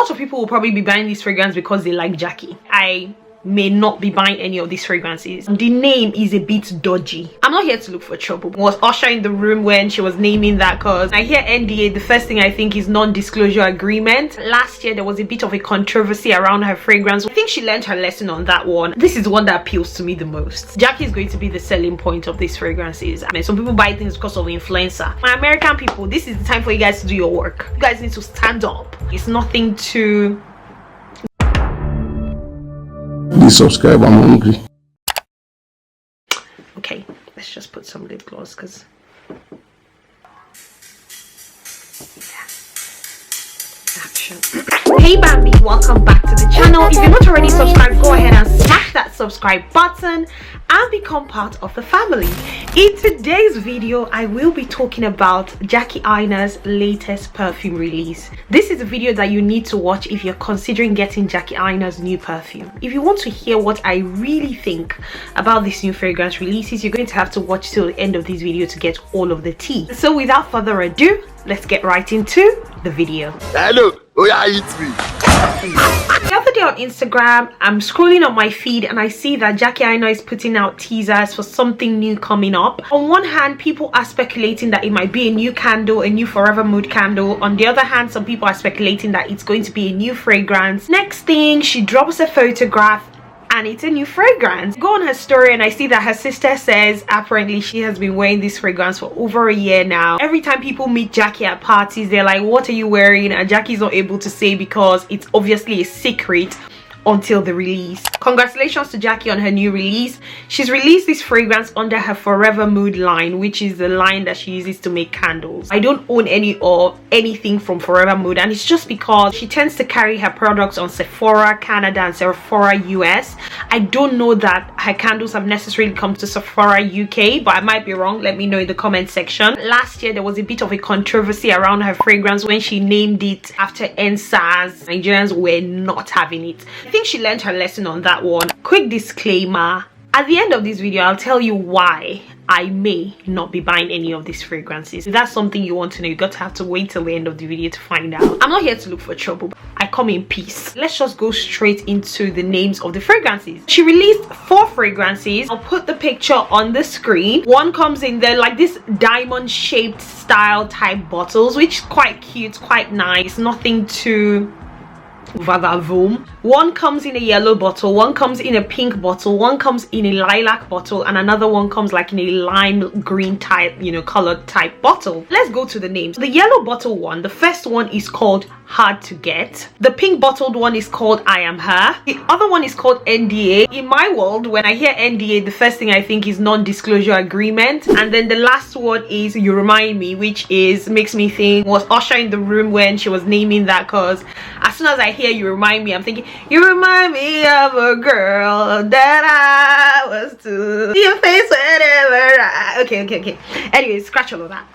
lot of people will probably be buying this fragrance because they like Jackie. I may not be buying any of these fragrances. The name is a bit dodgy. I'm not here to look for trouble. Was Usher in the room when she was naming that? Because I hear NDA, the first thing I think is non-disclosure agreement. Last year there was a bit of a controversy around her fragrance. I think she learned her lesson on that one. This is the one that appeals to me the most. Jackie is going to be the selling point of these fragrances. I mean, some people buy things because of influencer. My American people, this is the time for you guys to do your work. You guys need to stand up. It's nothing to... Please subscribe, I'm hungry. Okay, let's just put some lip gloss because action. Hey Bambi, welcome back to the channel. If you're not already subscribed, go ahead and smash that subscribe button and become part of the family. In today's video, I will be talking about Jackie AINA's latest perfume release. This is a video that you need to watch if you're considering getting Jackie AINA's new perfume. If you want to hear what I really think about this new fragrance releases, you're going to have to watch till the end of this video to get all of the tea. So without further ado, let's get right into the video. Hello, oh yeah, it's me. The other day on Instagram, I'm scrolling on my feed and I see that Jackie AINA is putting out teasers for something new coming up. On one hand, people are speculating that it might be a new candle, a new Forever Mood candle. On the other hand, some people are speculating that it's going to be a new fragrance. Next thing, she drops a photograph and it's a new fragrance. Go on her story and I see that her sister says apparently she has been wearing this fragrance for over a year now. Every time people meet Jackie at parties, they're like, what are you wearing? And Jackie's not able to say because it's obviously a secret until the release. Congratulations to Jackie on her new release. She's released this fragrance under her Forever Mood line, which is the line that she uses to make candles. I don't own any or anything from Forever Mood, and it's just because she tends to carry her products on Sephora Canada and Sephora US. I don't know that her candles have necessarily come to Sephora UK, but I might be wrong. Let me know in the comment section. Last year there was a bit of a controversy around her fragrance when she named it after NSAS. Nigerians were not having it. I think she learned her lesson on that one. Quick disclaimer, at the end of this video I'll tell you why I may not be buying any of these fragrances. If that's something you want to know, you got to have to wait till the end of the video to find out. I'm not here to look for trouble. I come in peace. Let's just go straight into the names of the fragrances. She released 4 fragrances. I'll put the picture on the screen. One comes in there like this diamond shaped style type bottles, which is quite cute, quite nice. Nothing too vavavoom. One comes in a yellow bottle, one comes in a pink bottle, one comes in a lilac bottle, and another one comes like in a lime green type, you know, colored type bottle. Let's go to the names. The yellow bottle one, the first one is called Hard to Get. The pink bottled one is called I Am Her. The other one is called NDA. In my world, when I hear NDA, the first thing I think is non-disclosure agreement. And then the last one is You Remind Me, which is makes me think, was Usher in the room when she was naming that? Because as soon as I hear You Remind Me, I'm thinking, you remind me of a girl that I was to your face whenever I... Okay. Anyway, scratch all of that.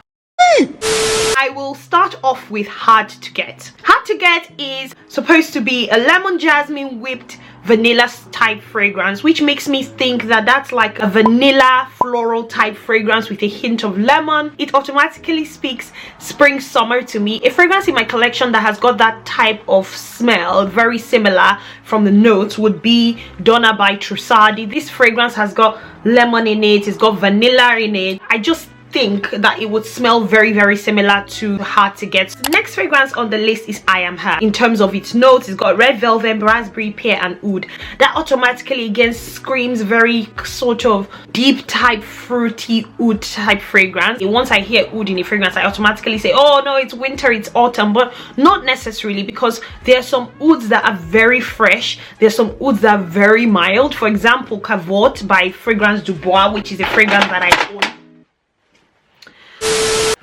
I will start off with Hard to Get. Hard to Get is supposed to be a lemon jasmine whipped vanilla type fragrance, which makes me think that that's like a vanilla floral type fragrance with a hint of lemon. It automatically speaks spring summer to me. A fragrance in my collection that has got that type of smell, very similar from the notes, would be Donna by Trussardi. This fragrance has got lemon in it, it's got vanilla in it. I just think that it would smell very similar to Hard to Get. The next fragrance on the list is I Am Her. In terms of its notes, it's got red velvet, raspberry, pear and oud. That automatically again screams very sort of deep type fruity oud type fragrance. Once I hear oud in a fragrance, I automatically say, oh no, it's winter, it's autumn, but not necessarily, because there are some ouds that are very fresh, there's some ouds that are very mild. For example, Cavote by Fragrance du Bois, which is a fragrance that I own.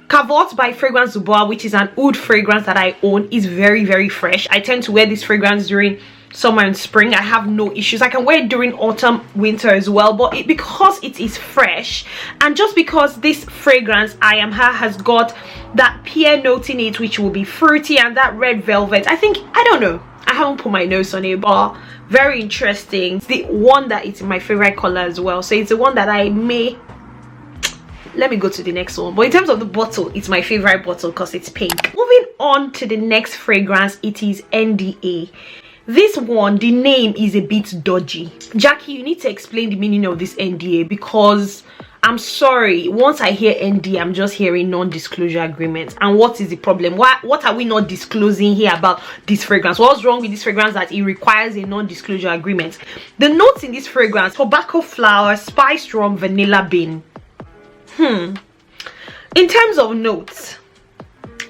Cavote by Fragrance du Bois, which is an oud fragrance that I own, is very fresh. I tend to wear this fragrance during summer and spring. I have no issues. I can wear it during autumn, winter as well, but because it is fresh, and just because this fragrance I Am Her has got that pear note in it, which will be fruity, and that red velvet, I think, I don't know, I haven't put my nose on it, but very interesting. It's the one that is my favorite color as well, so it's the one that I may... Let me go to the next one. But in terms of the bottle, it's my favorite bottle because it's pink. Moving on to the next fragrance. It is NDA. This one, the name is a bit dodgy. Jackie, you need to explain the meaning of this NDA, because I'm sorry, once I hear NDA, I'm just hearing non-disclosure agreements. And what is the problem? What are we not disclosing here about this fragrance? What's wrong with this fragrance that it requires a non-disclosure agreement? The notes in this fragrance: tobacco flower, spiced rum, vanilla bean. In terms of notes,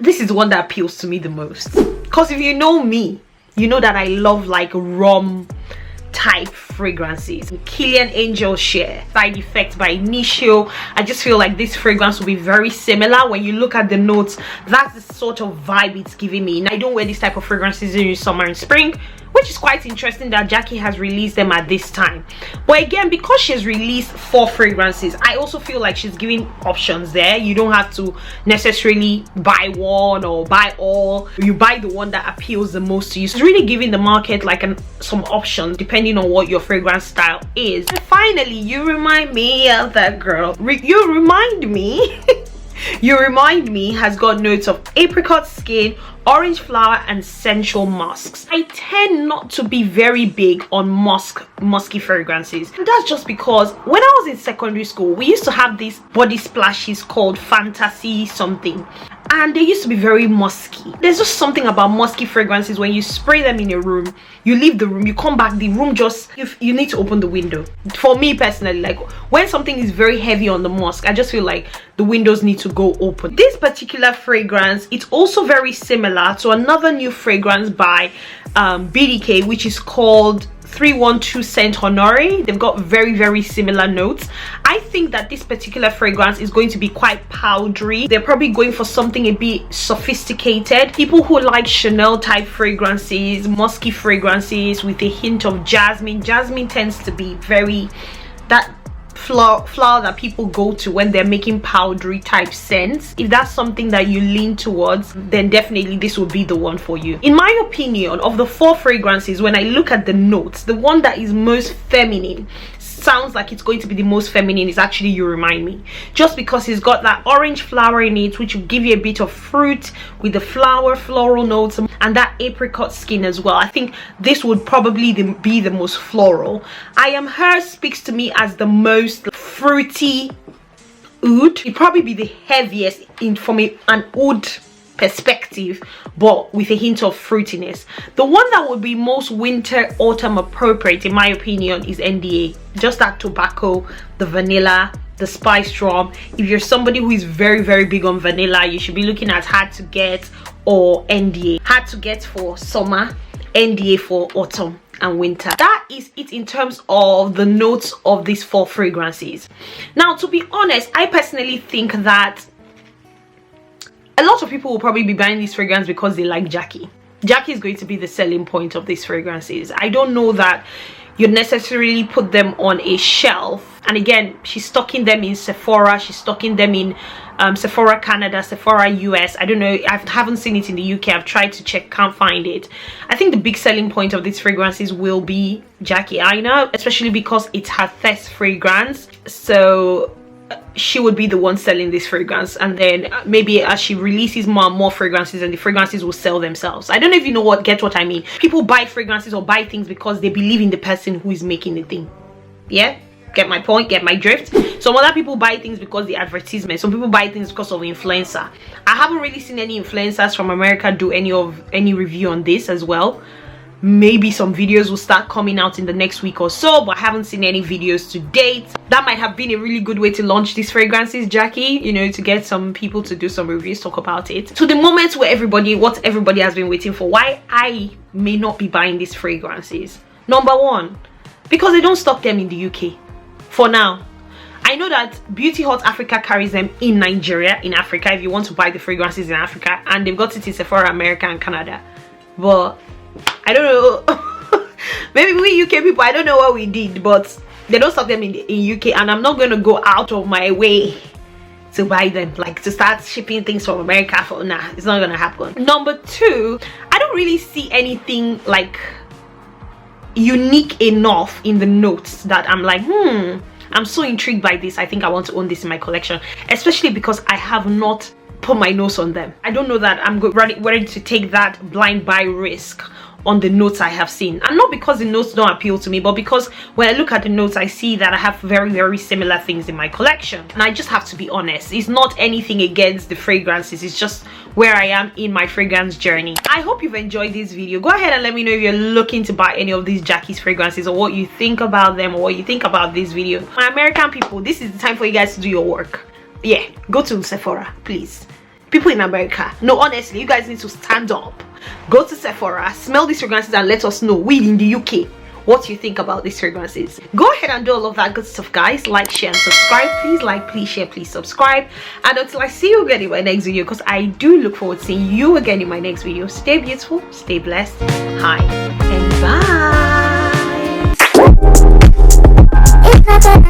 this is the one that appeals to me the most, because if you know me, you know that I love like rum type fragrances. Killian Angel Share, Side Effects by Initio. I just feel like this fragrance will be very similar. When you look at the notes, that's the sort of vibe it's giving me. And I don't wear this type of fragrances in summer and spring, which is quite interesting that Jackie has released them at this time. But again, because she's released 4 fragrances, I also feel like she's giving options there. You don't have to necessarily buy one or buy all. You buy the one that appeals the most to you. She's really giving the market like some options depending on what your fragrance style is. And finally, You Remind Me of That Girl. You Remind Me You Remind Me has got notes of apricot skin, orange flower, and sensual musks. I tend not to be very big on musky fragrances, and that's just because when I was in secondary school, we used to have these body splashes called Fantasy something, and they used to be very musky. There's just something about musky fragrances. When you spray them in a room, you leave the room, you come back, the room just, you need to open the window. For me personally, like when something is very heavy on the musk, I just feel like the windows need to go open. This particular fragrance, it's also very similar to another new fragrance by BDK, which is called 312 Scent Honore. They've got very similar notes. I think that this particular fragrance is going to be quite powdery. They're probably going for something a bit sophisticated. People who like Chanel type fragrances, musky fragrances with a hint of jasmine. Jasmine tends to be very that flower that people go to when they're making powdery type scents. If that's something that you lean towards, then definitely this will be the one for you. In my opinion, of the 4 fragrances, when I look at the notes, the one that is most feminine, sounds like it's going to be the most feminine, is actually You Remind Me, just because it's got that orange flower in it, which will give you a bit of fruit with the floral notes, and that apricot skin as well. I think this would probably be the most floral. I Am Her speaks to me as the most fruity oud. It'd probably be the heaviest from an oud perspective, but with a hint of fruitiness. The one that would be most winter autumn appropriate, in my opinion, is NDA. Just that tobacco, the vanilla, the spiced rum. If you're somebody who is very big on vanilla, you should be looking at Hard to Get or NDA. Hard to Get for summer, NDA for autumn and winter. That is it in terms of the notes of these 4 fragrances. Now, to be honest, I personally think that a lot of people will probably be buying this fragrance because they like Jackie. Jackie is going to be the selling point of these fragrances. I don't know that you necessarily put them on a shelf. And again, she's stocking them in Sephora, she's stocking them in Sephora Canada, Sephora US. I don't know, I haven't seen it in the UK. I've tried to check, can't find it. I think the big selling point of these fragrances will be Jackie AINA, especially because it's her first fragrance. So she would be the one selling this fragrance, and then maybe as she releases more and more fragrances, and the fragrances will sell themselves. I don't know if you know get what I mean. People buy fragrances or buy things because they believe in the person who is making the thing. Yeah, get my point, get my drift. Some other people buy things because the advertisement. Some people buy things because of influencer. I haven't really seen any influencers from America do any review on this as well. Maybe some videos will start coming out in the next week or so, but I haven't seen any videos to date. That might have been a really good way to launch these fragrances, Jackie, you know, to get some people to do some reviews, talk about it. To the moment where what everybody has been waiting for, why I may not be buying these fragrances. Number 1, because they don't stock them in the UK for now. I know that Beauty Hut Africa carries them in Nigeria, in Africa, if you want to buy the fragrances in Africa, and they've got it in Sephora America and Canada. But I don't know, maybe we UK people, I don't know what we did, but they don't stock them in UK, and I'm not going to go out of my way to buy them, like to start shipping things from America. Nah, it's not going to happen. Number 2, I don't really see anything like unique enough in the notes that I'm like, I'm so intrigued by this. I think I want to own this in my collection, especially because I have not put my nose on them. I don't know that I'm ready to take that blind buy risk on the notes I have seen, and not because the notes don't appeal to me, but because when I look at the notes I see that I have very similar things in my collection, and I just have to be honest. It's not anything against the fragrances, it's just where I am in my fragrance journey. I hope you've enjoyed this video. Go ahead and let me know if you're looking to buy any of these Jackie's fragrances, or what you think about them, or what you think about this video. My American people, this is the time for you guys to do your work. Yeah, go to Sephora, please. People in America, no, honestly, you guys need to stand up. Go to Sephora, smell these fragrances, and let us know, we in the UK, what you think about these fragrances. Go ahead and do all of that good stuff, guys. Like, share, and subscribe. Please like, please share, please subscribe. And until I see you again in my next video, because I do look forward to seeing you again in my next video, stay beautiful, stay blessed. Hi and bye.